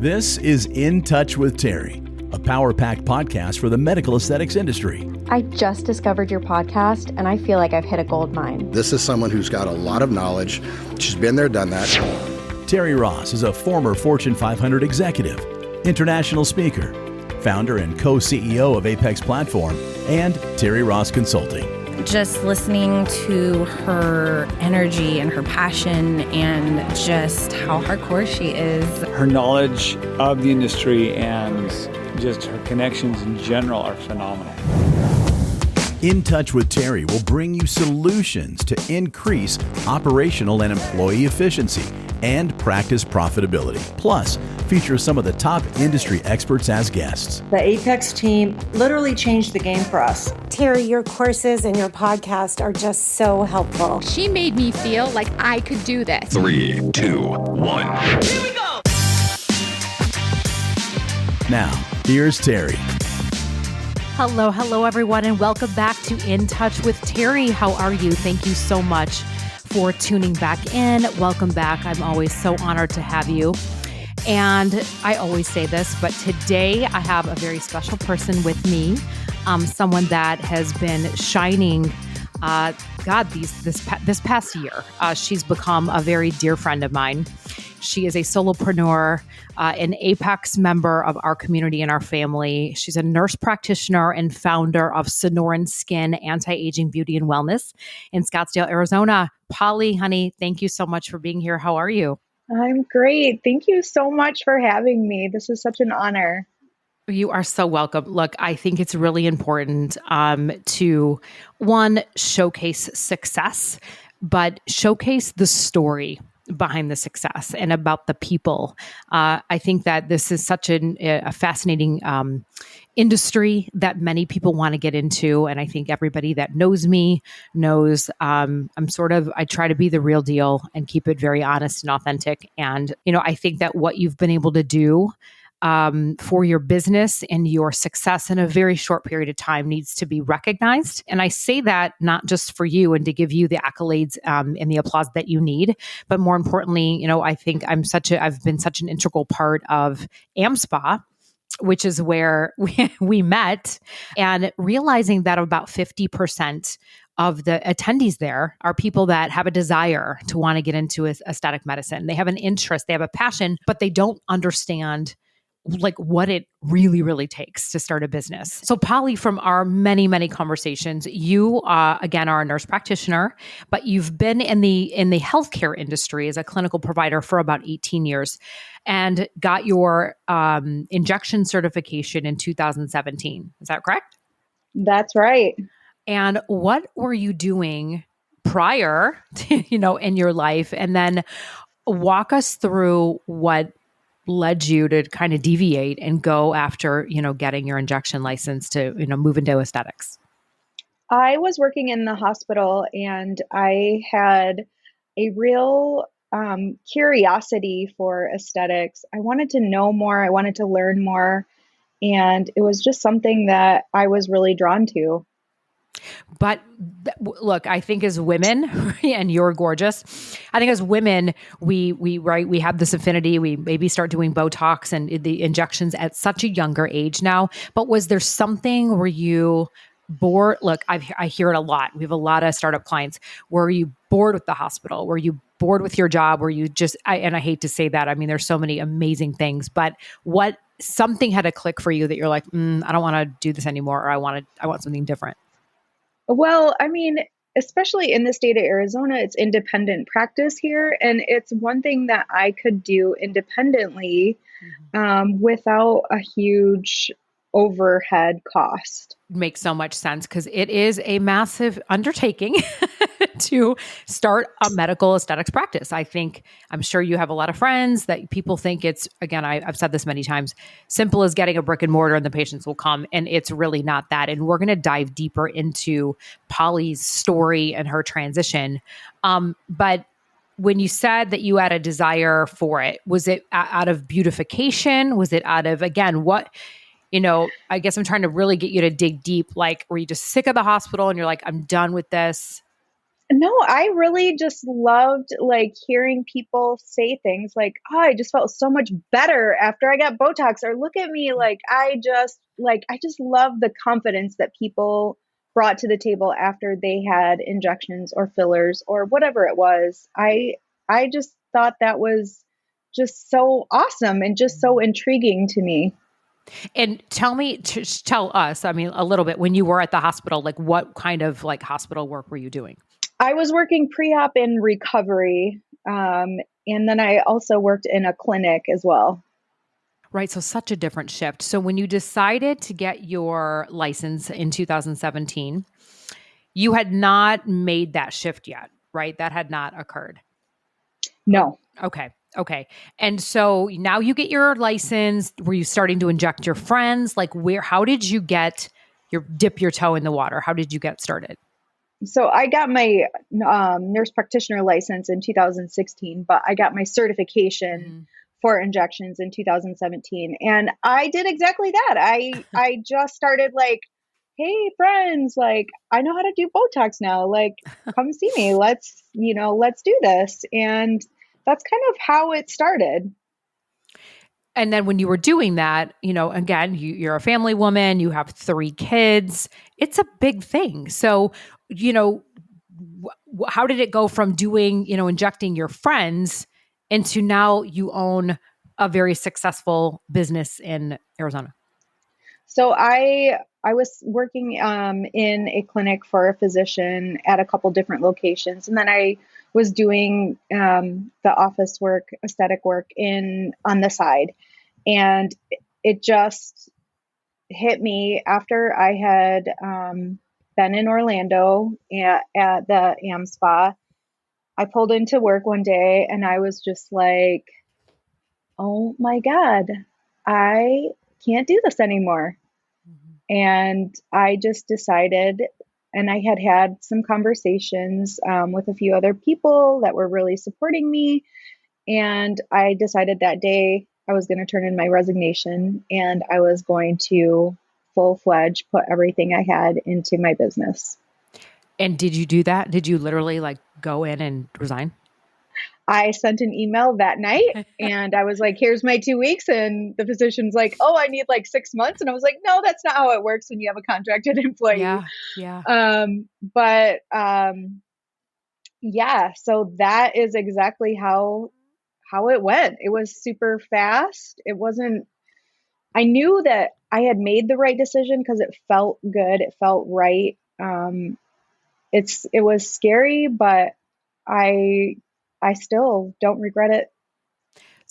This is In Touch with Terry, a power-packed podcast for the medical aesthetics industry. I just discovered your podcast, and I feel like I've hit a gold mine. This is someone who's got a lot of knowledge. She's been there, done that. Terry Ross is a former Fortune 500 executive, international speaker, founder and co-CEO of Apex Platform, and Terry Ross Consulting. Just listening to her energy and her passion and just how hardcore she is. Her knowledge of the industry and just her connections in general are phenomenal. In Touch with Terry will bring you solutions to increase operational and employee efficiency and practice profitability. Plus, feature some of the top industry experts as guests. The Apex team literally changed the game for us. Terry, your courses and your podcast are just so helpful. She made me feel like I could do this. 3, 2, 1. Here we go! Now, here's Terry. Hello, everyone, and welcome back to In Touch with Terry. How are you? Thank you so much for tuning back in. Welcome back. I'm always so honored to have you. And I always say this, but today I have a very special person with me, someone that has been shining, this past year. She's become a very dear friend of mine. She is a solopreneur, an Apex member of our community and our family. She's a nurse practitioner and founder of Sonoran Skin Anti-Aging Beauty and Wellness in Scottsdale, Arizona. Polly, honey, thank you so much for being here. How are you? I'm great. Thank you so much for having me. This is such an honor. You are so welcome. Look, I think it's really important to, one, showcase success, but showcase the story behind the success and about the people. I think that this is such a fascinating industry that many people want to get into. And I think everybody that knows me knows I try to be the real deal and keep it very honest and authentic. And, I think that what you've been able to do for your business and your success in a very short period of time needs to be recognized. And I say that not just for you and to give you the accolades and the applause that you need, but more importantly, I think I've been such an integral part of MedSpa, which is where we met, and realizing that about 50% of the attendees there are people that have a desire to want to get into aesthetic medicine. They have an interest, they have a passion, but they don't understand what it really, really takes to start a business. So Polly, from our many, many conversations, you again are a nurse practitioner, but you've been in the healthcare industry as a clinical provider for about 18 years and got your injection certification in 2017. Is that correct? That's right. And what were you doing prior to, in your life? And then walk us through what led you to kind of deviate and go after, getting your injection license to, move into aesthetics? I was working in the hospital and I had a real curiosity for aesthetics. I wanted to know more. I wanted to learn more. And it was just something that I was really drawn to. But look, I think as women, and you're gorgeous, I think as women, we have this affinity. We maybe start doing Botox and the injections at such a younger age now. But was there something, were you bored? Look, I hear it a lot. We have a lot of startup clients. Were you bored with the hospital? Were you bored with your job? Were you just, and I hate to say that, I mean, there's so many amazing things, but something had to click for you that you're like, I don't want to do this anymore, or I want something different? Well, I mean, especially in the state of Arizona, it's independent practice here. And it's one thing that I could do independently without a huge overhead cost. Makes so much sense because it is a massive undertaking to start a medical aesthetics practice. I'm sure you have a lot of friends that people think it's, again, I've said this many times, simple as getting a brick and mortar and the patients will come. And it's really not that. And we're going to dive deeper into Polly's story and her transition. But when you said that you had a desire for it, was it out of beautification? Was it out of, again, what... I guess I'm trying to really get you to dig deep. Like, were you just sick of the hospital and you're like, I'm done with this? No, I really just loved like hearing people say things like, "Oh, I just felt so much better after I got Botox," or "Look at me, I just love the confidence that people brought to the table after they had injections or fillers or whatever it was." I just thought that was just so awesome and just so intriguing to me. And tell us, I mean, a little bit when you were at the hospital, like what kind of like hospital work were you doing? I was working pre-op in recovery, and then I also worked in a clinic as well. Right. So such a different shift. So when you decided to get your license in 2017, you had not made that shift yet, right? That had not occurred. No. Okay. Okay. And so now you get your license. Were you starting to inject your friends? Like how did you dip your toe in the water? How did you get started? So I got my nurse practitioner license in 2016, but I got my certification for injections in 2017. And I did exactly that. I just started like, "Hey friends, like I know how to do Botox now. Like come see me. Let's do this." And that's kind of how it started. And then when you were doing that, again, you're a family woman, you have 3 kids. It's a big thing. So, how did it go from doing, injecting your friends into now you own a very successful business in Arizona? So I was working in a clinic for a physician at a couple different locations, and then I was doing the office work, aesthetic work on the side, and it just hit me after I had been in Orlando at the MedSpa. I pulled into work one day, and I was just like, "Oh my God, I can't do this anymore." And I just decided, and I had some conversations with a few other people that were really supporting me. And I decided that day I was going to turn in my resignation and I was going to full fledged put everything I had into my business. And did you do that? Did you literally like go in and resign? I sent an email that night and I was like, "Here's my 2 weeks." And the physician's like, "Oh, I need like 6 months." And I was like, "No, that's not how it works when you have a contracted employee." Yeah. Yeah. But yeah, so that is exactly how it went. It was super fast. I knew that I had made the right decision because it felt good. It felt right. It was scary, but I I still don't regret it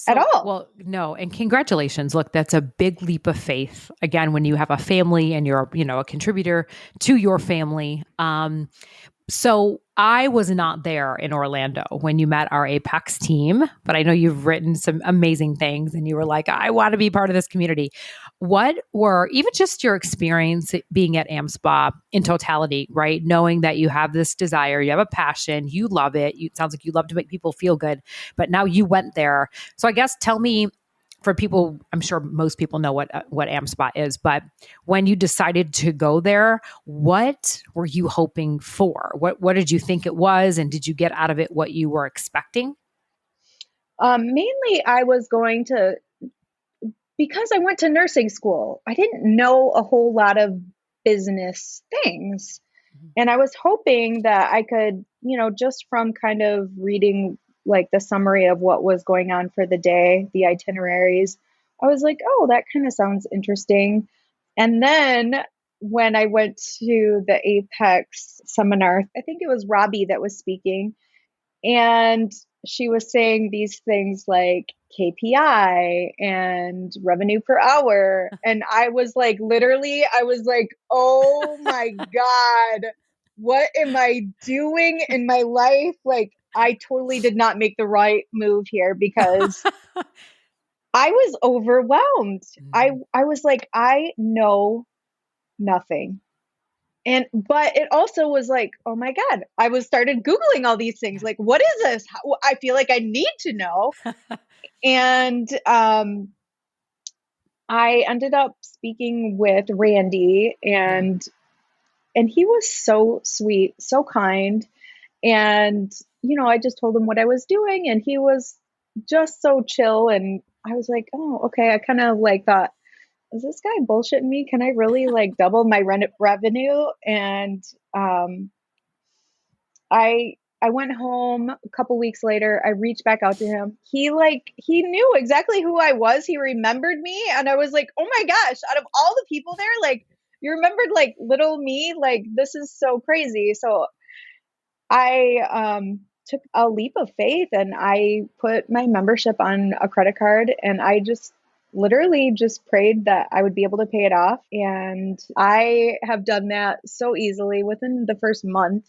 at all. Well, no, and congratulations. Look, that's a big leap of faith. Again, when you have a family and you're, a contributor to your family. So I was not there in Orlando when you met our Apex team, but I know you've written some amazing things and you were like, "I want to be part of this community." What were even just your experience being at AmSpa in totality, right? Knowing that you have this desire, you have a passion, you love it. It sounds like you love to make people feel good, but now you went there. So I guess tell me, for people, I'm sure most people know what AmSpa is, but when you decided to go there, what were you hoping for? What did you think it was, and did you get out of it what you were expecting? Mainly, I was going to, because I went to nursing school, I didn't know a whole lot of business things. And I was hoping that I could, just from kind of reading like the summary of what was going on for the day, the itineraries, I was like, "Oh, that kind of sounds interesting." And then when I went to the Apex seminar, I think it was Robbie that was speaking. And she was saying these things like KPI and revenue per hour. And I was like, literally, I was like, "Oh my God, what am I doing in my life?" Like, I totally did not make the right move here because I was overwhelmed. I was like, I know nothing. But it also was like, "Oh my God," I was started Googling all these things. Like, what is this? I feel like I need to know. And I ended up speaking with Randy, and he was so sweet, so kind. And, I just told him what I was doing, and he was just so chill. And I was like, oh, okay. I kind of like thought, is this guy bullshitting me? Can I really like double my revenue? And I went home a couple weeks later. I reached back out to him. He knew exactly who I was. He remembered me. And I was like, oh my gosh, out of all the people there, like you remembered like little me, like this is so crazy. So I took a leap of faith and I put my membership on a credit card, and I just literally just prayed that I would be able to pay it off. And I have done that so easily. Within the first month,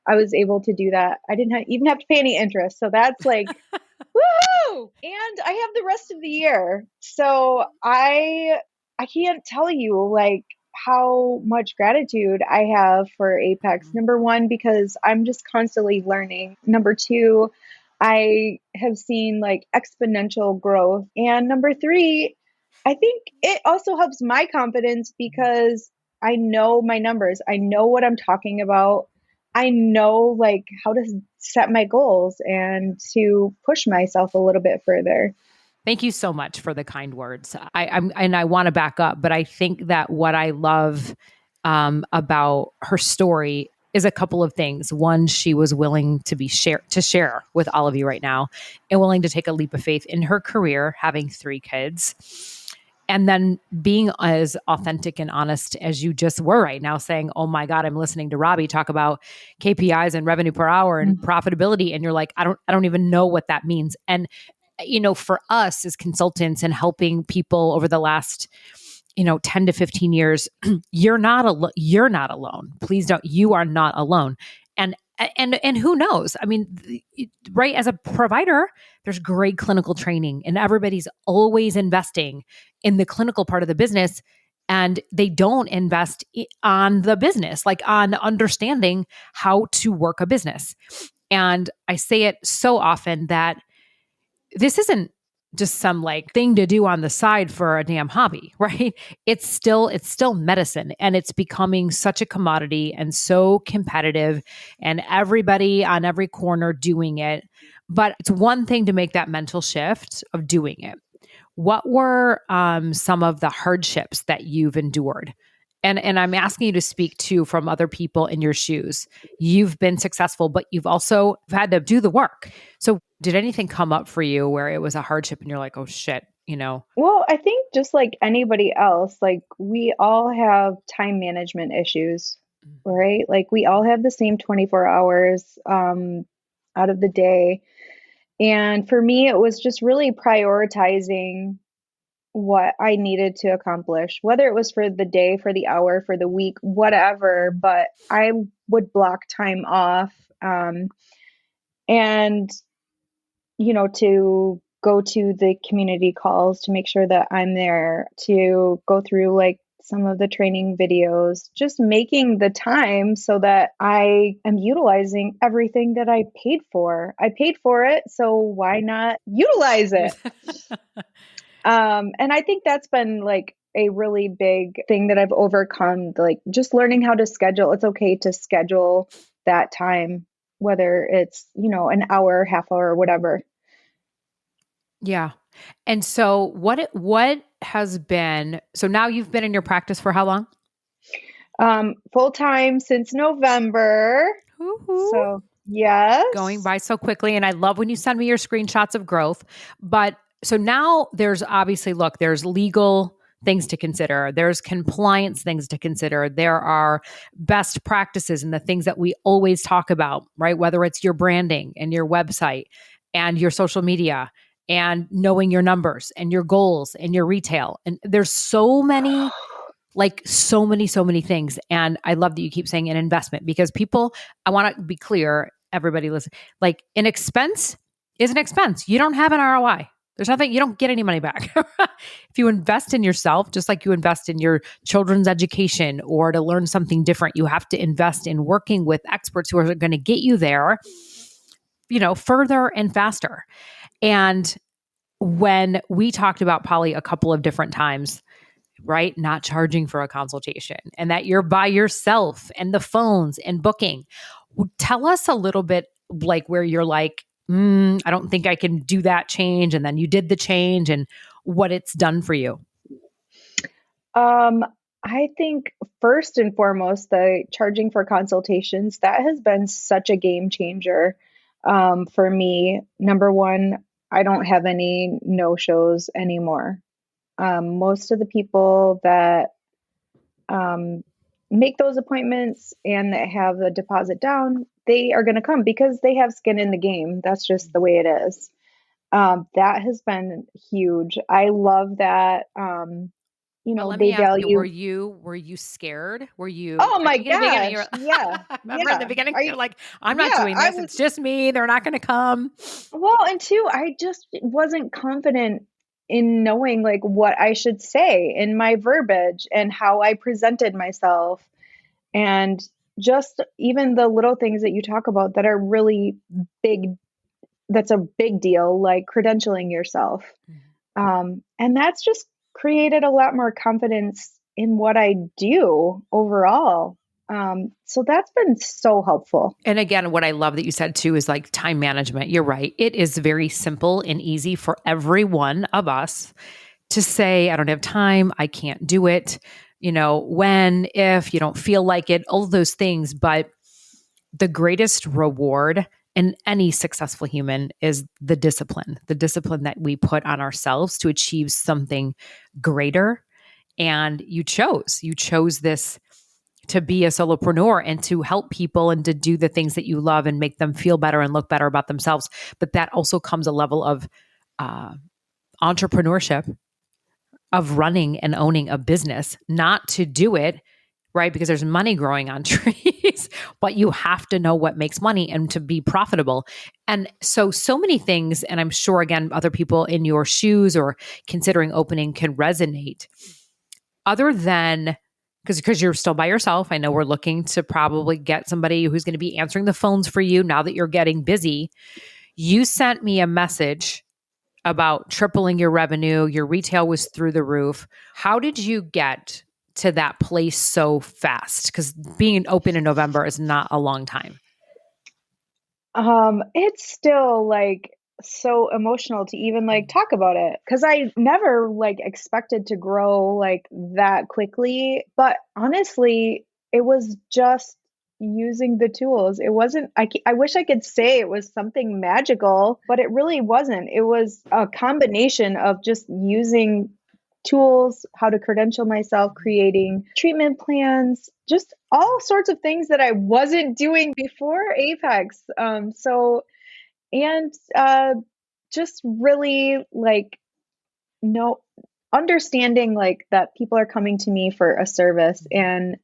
I was able to do that. I didn't even have to pay any interest. So that's like, woohoo! And I have the rest of the year. So I can't tell you like how much gratitude I have for Apex. Number one, because I'm just constantly learning. Number two, I have seen like exponential growth. And number three, I think it also helps my confidence because I know my numbers. I know what I'm talking about. I know like how to set my goals and to push myself a little bit further. Thank you so much for the kind words. I want to back up, but I think that what I love about her story is a couple of things. One, she was willing to share with all of you right now, and willing to take a leap of faith in her career, having 3 kids, and then being as authentic and honest as you just were right now, saying, "Oh my God, I'm listening to Robbie talk about KPIs and revenue per hour and profitability," and you're like, "I don't even know what that means." And for us as consultants and helping people over the last 10 to 15 years, you're not alone. Please don't. You are not alone. And who knows? I mean, right, as a provider, there's great clinical training and everybody's always investing in the clinical part of the business, and they don't invest on the business, like on understanding how to work a business. And I say it so often that this isn't just some like thing to do on the side for a damn hobby, right? It's still medicine, and it's becoming such a commodity and so competitive, and everybody on every corner doing it. But it's one thing to make that mental shift of doing it. What were some of the hardships that you've endured? And I'm asking you to speak too from other people in your shoes. You've been successful, but you've also had to do the work. So did anything come up for you where it was a hardship and you're like, oh shit, Well, I think just like anybody else, like we all have time management issues, right? Like we all have the same 24 hours out of the day. And for me, it was just really prioritizing what I needed to accomplish, whether it was for the day, for the hour, for the week, whatever. But I would block time off and, to go to the community calls to make sure that I'm there, to go through like some of the training videos, just making the time so that I am utilizing everything that I paid for. I paid for it, so why not utilize it? And I think that's been like a really big thing that I've overcome, like just learning how to schedule. It's okay to schedule that time, whether it's, an hour, half hour, whatever. Yeah. And so what has been, so now you've been in your practice for how long? Full time since November. Woo-hoo. So yes. Going by so quickly. And I love when you send me your screenshots of growth. But so now there's obviously, look, there's legal things to consider. There's compliance things to consider. There are best practices and the things that we always talk about, right? Whether it's your branding and your website and your social media and knowing your numbers and your goals and your retail. And there's so many things. And I love that you keep saying an investment, because people, I want to be clear, everybody listen, like an expense is an expense. You don't have an ROI. There's nothing, you don't get any money back. If you invest in yourself, just like you invest in your children's education or to learn something different, you have to invest in working with experts who are going to get you there, further and faster. And when we talked about Polly a couple of different times, right? Not charging for a consultation and that you're by yourself and the phones and booking. Tell us a little bit like where you're like, I don't think I can do that change. And then you did the change and what it's done for you. I think first and foremost, the charging for consultations, that has been such a game changer for me. Number one, I don't have any no-shows anymore. Most of the people that make those appointments and that have the deposit down, they are going to come because they have skin in the game. That's just the way it is. That has been huge. I love that. Let They me ask value. you, were you scared? Were you, Oh I my think in the beginning, gosh. Yeah. remember in the Yeah. beginning, you're like, I'm not Yeah. doing this. It's just me. They're not going to come. Well, and two, I just wasn't confident in knowing like what I should say in my verbiage and how I presented myself. And just even the little things that you talk about that are really big, that's a big deal, like credentialing yourself. And that's just created a lot more confidence in what I do overall. So that's been so helpful. And again, what I love that you said too is like time management. You're right. It is very simple and easy for every one of us to say, I don't have time. I can't do it. When, if you don't feel like it, all of those things. But the greatest reward in any successful human is the discipline that we put on ourselves to achieve something greater. And you chose this to be a solopreneur and to help people and to do the things that you love and make them feel better and look better about themselves. But that also comes a level of entrepreneurship, of running and owning a business, not to do it, right? Because there's money growing on trees, but you have to know what makes money and to be profitable. And so many things, and I'm sure, again, other people in your shoes or considering opening can resonate. Other than, because you're still by yourself, I know we're looking to probably get somebody who's going to be answering the phones for you now that you're getting busy. You sent me a message about tripling your revenue. Your retail was through the roof. How did you get to that place so fast? Because being open in November is not a long time. It's still like so emotional to even like talk about it because I never like expected to grow like that quickly. But honestly, it was just using the tools. It wasn't, I wish I could say it was something magical, but it really wasn't. It was a combination of just using tools, how to credential myself, creating treatment plans, just all sorts of things that I wasn't doing before Apex. Just really like understanding like that people are coming to me for a service. And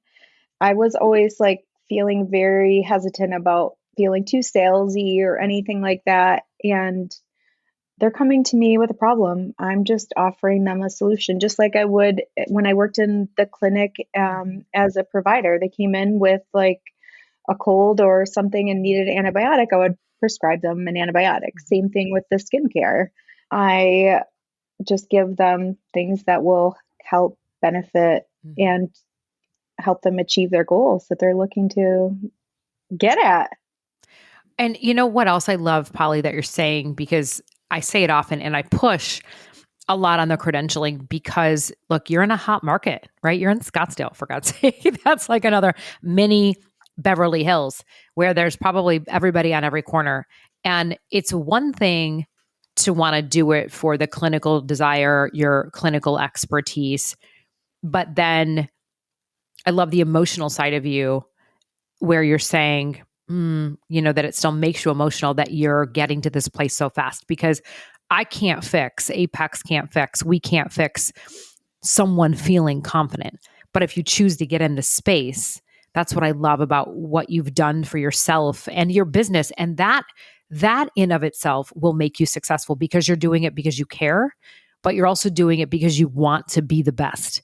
I was always like feeling very hesitant about feeling too salesy or anything like that. And they're coming to me with a problem. I'm just offering them a solution, just like I would when I worked in the clinic as a provider. They came in with like a cold or something and needed an antibiotic. I would prescribe them an antibiotic. Same thing with the skincare. I just give them things that will help benefit and help them achieve their goals that they're looking to get at. And you know what else I love, Polly, that you're saying, because I say it often and I push a lot on the credentialing because look, you're in a hot market, right? You're in Scottsdale, for God's sake. That's like another mini Beverly Hills where there's probably everybody on every corner. And it's one thing to want to do it for the clinical desire, your clinical expertise. But then I love the emotional side of you where you're saying, that it still makes you emotional that you're getting to this place so fast because I can't fix, Apex can't fix, we can't fix someone feeling confident. But if you choose to get in the space, that's what I love about what you've done for yourself and your business. And that in of itself will make you successful because you're doing it because you care, but you're also doing it because you want to be the best.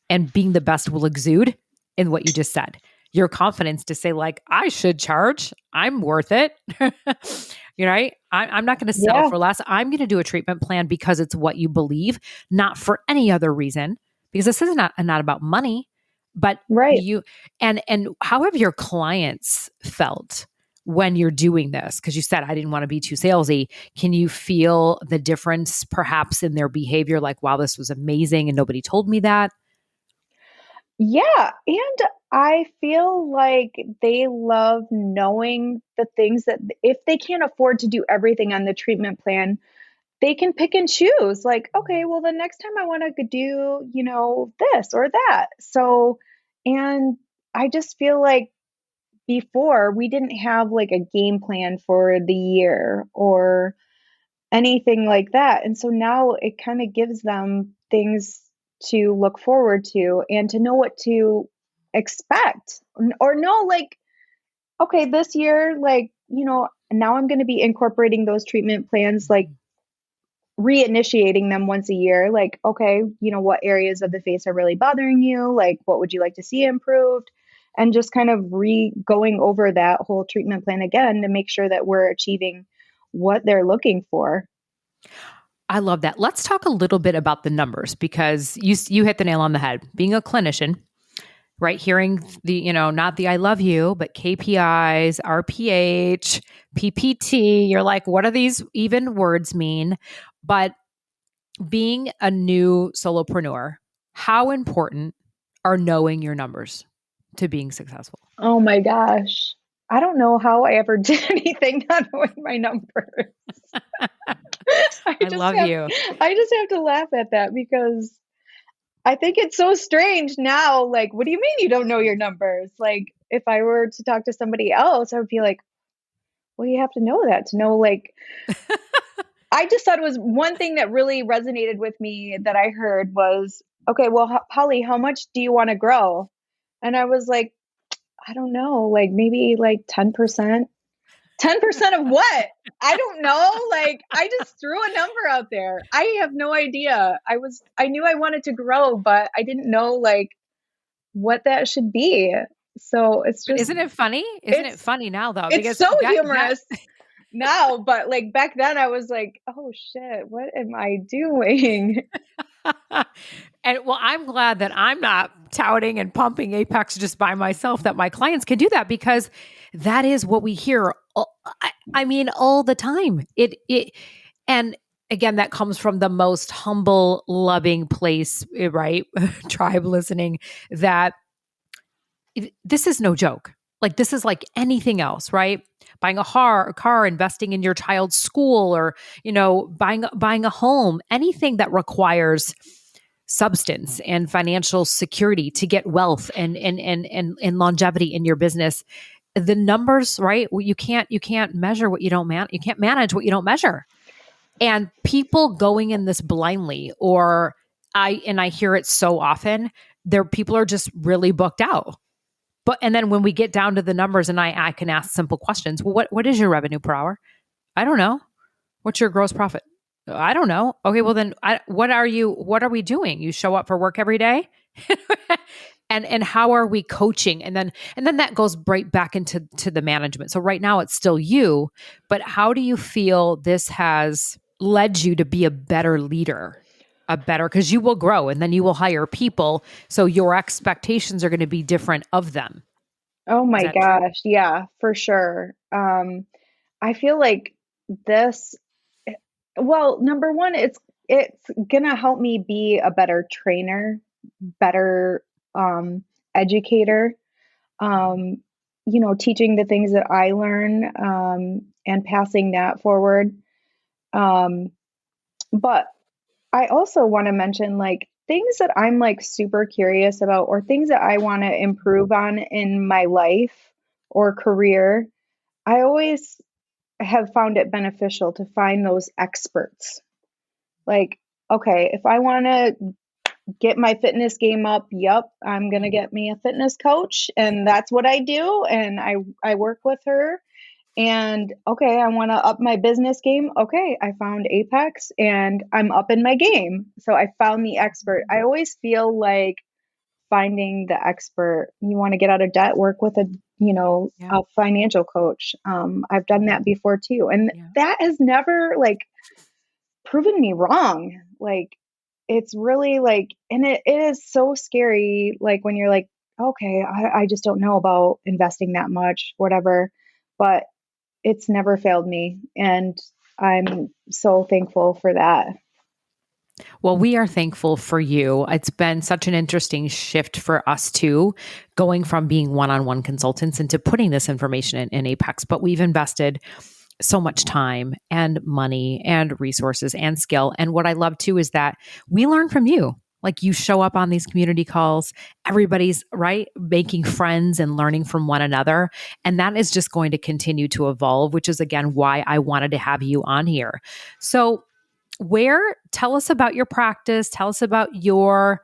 And being the best will exude in what you just said. Your confidence to say like, I should charge, I'm worth it. Right? I'm not going to settle for less. I'm going to do a treatment plan because it's what you believe, not for any other reason, because this is not about money, but you, and how have your clients felt when you're doing this? Because you said I didn't want to be too salesy. Can you feel the difference perhaps in their behavior? Like, wow, this was amazing and nobody told me that. Yeah, and I feel like they love knowing the things that if they can't afford to do everything on the treatment plan, they can pick and choose. Like, okay, well, the next time I want to do, this or that. So, and I just feel like before we didn't have like a game plan for the year or anything like that. And so now it kind of gives them things to look forward to and to know what to expect or know, like, okay, this year, like, now I'm going to be incorporating those treatment plans, like reinitiating them once a year. Like, okay, what areas of the face are really bothering you? Like, what would you like to see improved? And just kind of going over that whole treatment plan again to make sure that we're achieving what they're looking for. I love that. Let's talk a little bit about the numbers because you hit the nail on the head. Being a clinician, right? Hearing the, not the I love you, but KPIs, RPH, PPT, you're like, what do these even words mean? But being a new solopreneur, how important are knowing your numbers to being successful? Oh my gosh. I don't know how I ever did anything not knowing my numbers. I love you. I just have to laugh at that because I think it's so strange now. Like, what do you mean you don't know your numbers? Like, if I were to talk to somebody else, I would be like, well, you have to know that to know, like, I just thought it was one thing that really resonated with me that I heard was, okay, well, Holly, how much do you want to grow? And I was like, I don't know, like maybe like 10%. 10% of what? I don't know. Like, I just threw a number out there. I have no idea. I knew I wanted to grow, but I didn't know like what that should be. So it's just, isn't it funny? Isn't it funny now though? It's so humorous now, but like back then I was like, oh shit, what am I doing? And well, I'm glad that I'm not touting and pumping Apex just by myself, that my clients can do that because that is what we hear. I mean, all the time. And again, that comes from the most humble, loving place, right? Tribe listening, that this is no joke. Like, this is like anything else, right? Buying a car, investing in your child's school, or, buying a home, anything that requires substance and financial security to get wealth and longevity in your business. The numbers, right? You can't measure what you don't you can't manage what you don't measure. And people going in this blindly, or I hear it so often, people are just really booked out. And then when we get down to the numbers and I can ask simple questions. Well, what is your revenue per hour? I don't know. What's your gross profit? I don't know. Okay, well then what are we doing? You show up for work every day? and how are we coaching? And then that goes right back into the management. So right now it's still you, but how do you feel this has led you to be a better leader? Because you will grow and then you will hire people. So your expectations are going to be different of them. Oh my gosh. True? Yeah, for sure. I feel like this, well, number one, it's going to help me be a better trainer, better educator, teaching the things that I learn and passing that forward. But I also want to mention like things that I'm like super curious about or things that I want to improve on in my life or career. I always have found it beneficial to find those experts. Like, okay, if I want to get my fitness game up, I'm going to get me a fitness coach and that's what I do. And I work with her. And okay, I want to up my business game. Okay, I found Apex and I'm up in my game. So I found the expert. I always feel like finding the expert. You want to get out of debt, work with a financial coach. I've done that before too. And that has never like proven me wrong. Like it's really like, and it is so scary. Like when you're like, okay, I just don't know about investing that much, whatever. But it's never failed me. And I'm so thankful for that. Well, we are thankful for you. It's been such an interesting shift for us too, going from being one-on-one consultants into putting this information in Apex. But we've invested so much time and money and resources and skill. And what I love too is that we learn from you. Like you show up on these community calls, everybody's right, making friends and learning from one another. And that is just going to continue to evolve, which is again why I wanted to have you on here. So tell us about your practice, tell us about your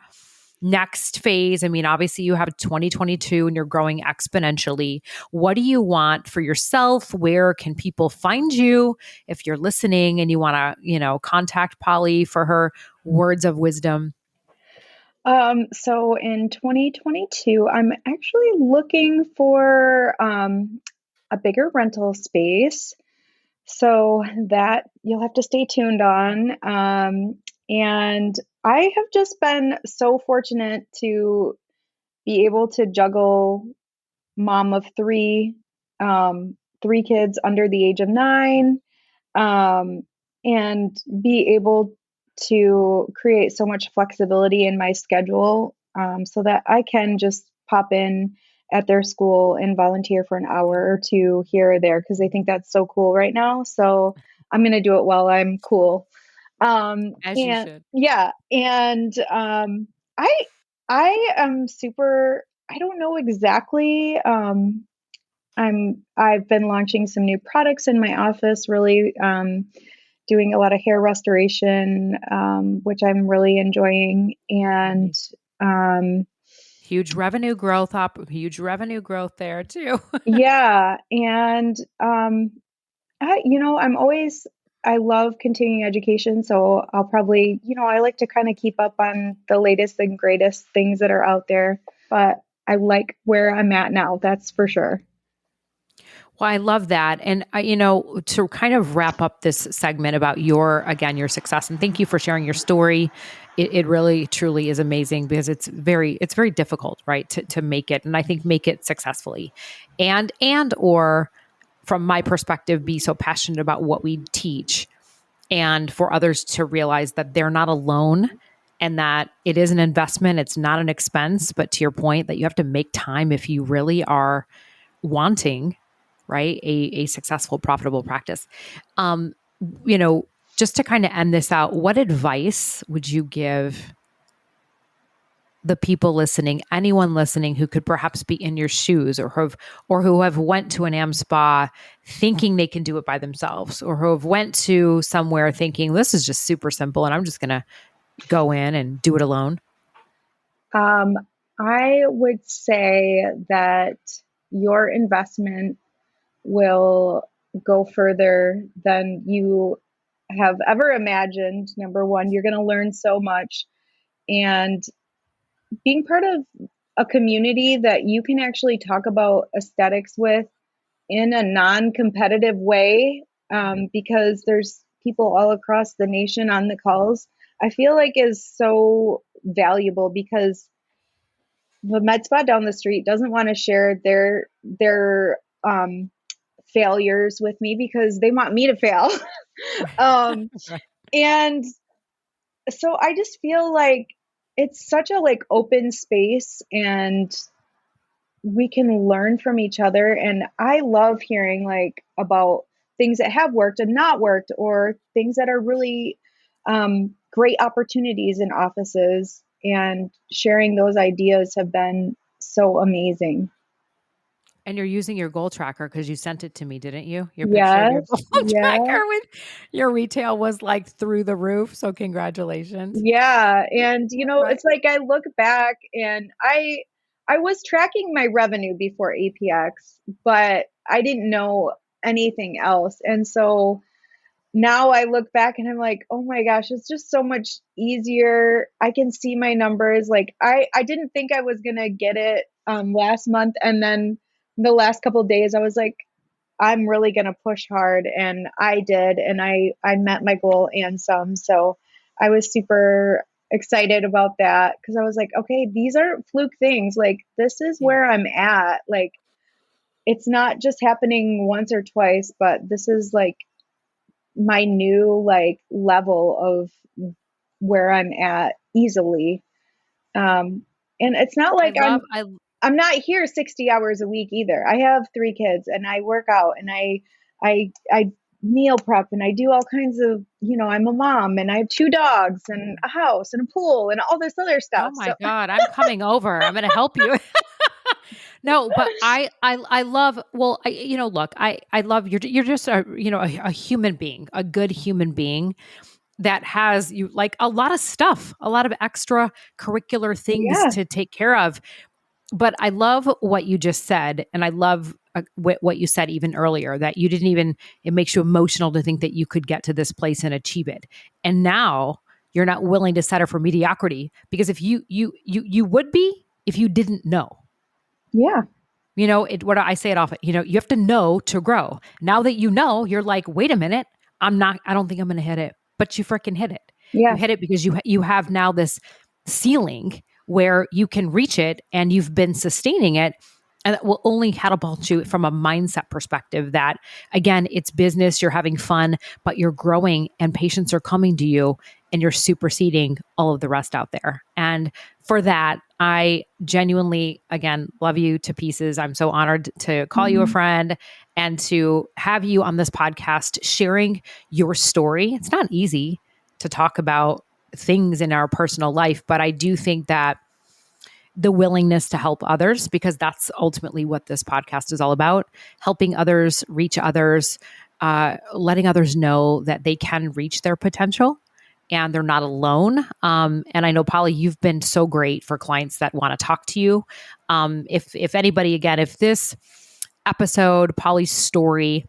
next phase. I mean, obviously you have 2022 and you're growing exponentially. What do you want for yourself? Where can people find you if you're listening and you want to, contact Polly for her words of wisdom? So in 2022, I'm actually looking for a bigger rental space. So that you'll have to stay tuned on. And I have just been so fortunate to be able to juggle mom of three kids under the age of 9, and be able to create so much flexibility in my schedule, so that I can just pop in at their school and volunteer for an hour or two here or there because I think that's so cool right now. So I'm going to do it while I'm cool. As you And should. yeah, and I am super. I don't know exactly. I've been launching some new products in my office, really doing a lot of hair restoration, which I'm really enjoying. And huge revenue growth there too. yeah, and I love continuing education, so I'll probably, I like to kind of keep up on the latest and greatest things that are out there, but I like where I'm at now, that's for sure. Well, I love that. And, to kind of wrap up this segment about your success, and thank you for sharing your story. It really, truly is amazing because it's very difficult, right, to make it. And I think make it successfully or from my perspective, be so passionate about what we teach and for others to realize that they're not alone and that it is an investment. It's not an expense, but to your point that you have to make time if you really are wanting, right, a successful, profitable practice. Just to kind of end this out, what advice would you give the people listening, anyone listening who could perhaps be in your shoes or who have went to an MedSpa thinking they can do it by themselves, or who have went to somewhere thinking this is just super simple and I'm just going to go in and do it alone? I would say that your investment will go further than you have ever imagined. Number one, you're going to learn so much, and being part of a community that you can actually talk about aesthetics with in a non-competitive way, because there's people all across the nation on the calls, I feel like is so valuable because the med spa down the street doesn't want to share their failures with me because they want me to fail. And so I just feel like it's such a open space, and we can learn from each other. And I love hearing about things that have worked and not worked, or things that are really great opportunities in offices, and sharing those ideas have been so amazing. And you're using your goal tracker because you sent it to me, didn't you? Your picture of your Yes. goal tracker with your retail was through the roof. So congratulations. Yeah. And Right. it's like I look back and I was tracking my revenue before APX, but I didn't know anything else. And so now I look back and I'm like, oh my gosh, it's just so much easier. I can see my numbers. I didn't think I was gonna get it last month, and then the last couple of days I was like, I'm really gonna push hard, and I did, and I met my goal and some. So I was super excited about that because I was like, okay, these aren't fluke things. This is where I'm at. it's not just happening once or twice, but this is like my new like level of where I'm at easily. And it's not like I'm not here 60 hours a week either. I have 3 kids and I work out and I meal prep and I do all kinds of, I'm a mom and I have 2 dogs and a house and a pool and all this other stuff. Oh my God, I'm coming over. I'm going to help you. No, but I love, well, look, I love you're just a human being, a good human being that has you like a lot of stuff, a lot of extracurricular things to take care of. But I love what you just said. And I love what you said even earlier, that you didn't even, it makes you emotional to think that you could get to this place and achieve it. And now you're not willing to settle for mediocrity, because if you would be, if you didn't know. Yeah. What I say it often, you have to know to grow. Now that you know, you're like, wait a minute, I don't think I'm going to hit it, but you freaking hit it. Yeah. You hit it because you have now this ceiling where you can reach it and you've been sustaining it. And that will only catapult you from a mindset perspective that, again, it's business, you're having fun, but you're growing and patients are coming to you and you're superseding all of the rest out there. And for that, I genuinely, again, love you to pieces. I'm so honored to call you a friend and to have you on this podcast sharing your story. It's not easy to talk about things in our personal life, but I do think that the willingness to help others, because that's ultimately what this podcast is all about, helping others, reach others, letting others know that they can reach their potential and they're not alone. And I know, Polly, you've been so great for clients that want to talk to you. If anybody, again, if this episode, Polly's story,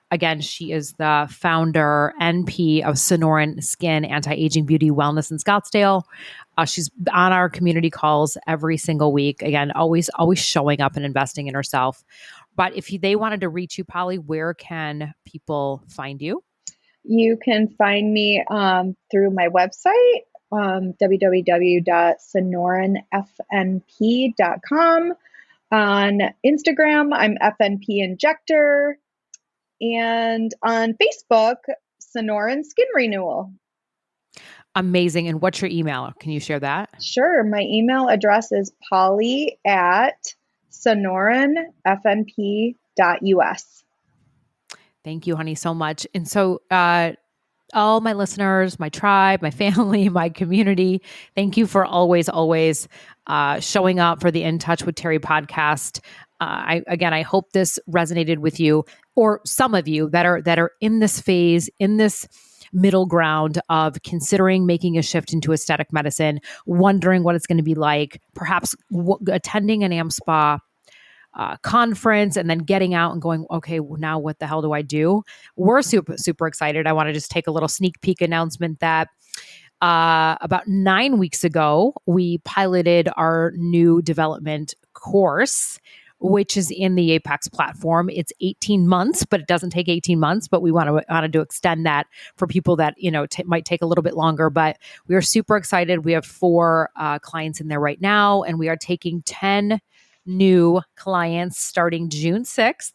again, she is the founder, NP of Sonoran Skin Anti-Aging Beauty Wellness in Scottsdale. She's on our community calls every single week. Again, always showing up and investing in herself. But if they wanted to reach you, Polly, where can people find you? You can find me through my website, www.sonoranfnp.com. On Instagram, I'm FNP Injector. And on Facebook, Sonoran Skin Renewal. Amazing. And what's your email? Can you share that? Sure. My email address is polly@sonoranfnp.us. Thank you, honey, so much. And so all my listeners, my tribe, my family, my community, thank you for always showing up for the In Touch with Terry podcast. I hope this resonated with you, or some of you that are in this phase, in this middle ground of considering making a shift into aesthetic medicine, wondering what it's going to be like, perhaps attending an MedSpa conference and then getting out and going, okay, now what the hell do I do? We're super excited. I want to just take a little sneak peek announcement that about 9 weeks ago, we piloted our new development course, which is in the Apex platform. It's 18 months, but it doesn't take 18 months, but we wanted to extend that for people that, might take a little bit longer, but we are super excited. We have 4 clients in there right now, and we are taking 10 new clients starting June 6th.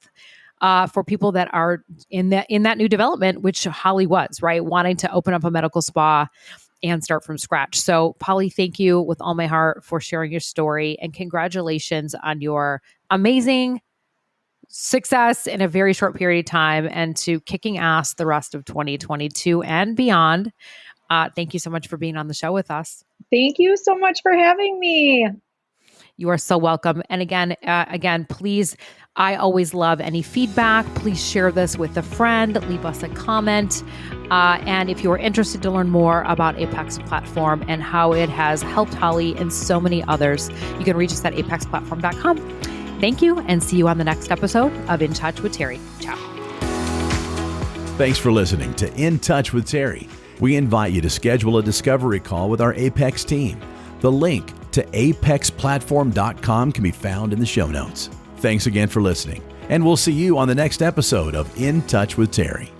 For people that are in that new development, which Holly was, right? Wanting to open up a medical spa and start from scratch. So Polly, thank you with all my heart for sharing your story, and congratulations on your amazing success in a very short period of time, and to kicking ass the rest of 2022 and beyond. Thank you so much for being on the show with us. Thank you so much for having me. You are so welcome. And again, please, I always love any feedback. Please share this with a friend, leave us a comment. And if you are interested to learn more about Apex Platform and how it has helped Holly and so many others, you can reach us at apexplatform.com. Thank you, and see you on the next episode of In Touch with Terry. Ciao. Thanks for listening to In Touch with Terry. We invite you to schedule a discovery call with our Apex team. The link to apexplatform.com can be found in the show notes. Thanks again for listening, and we'll see you on the next episode of In Touch with Terry.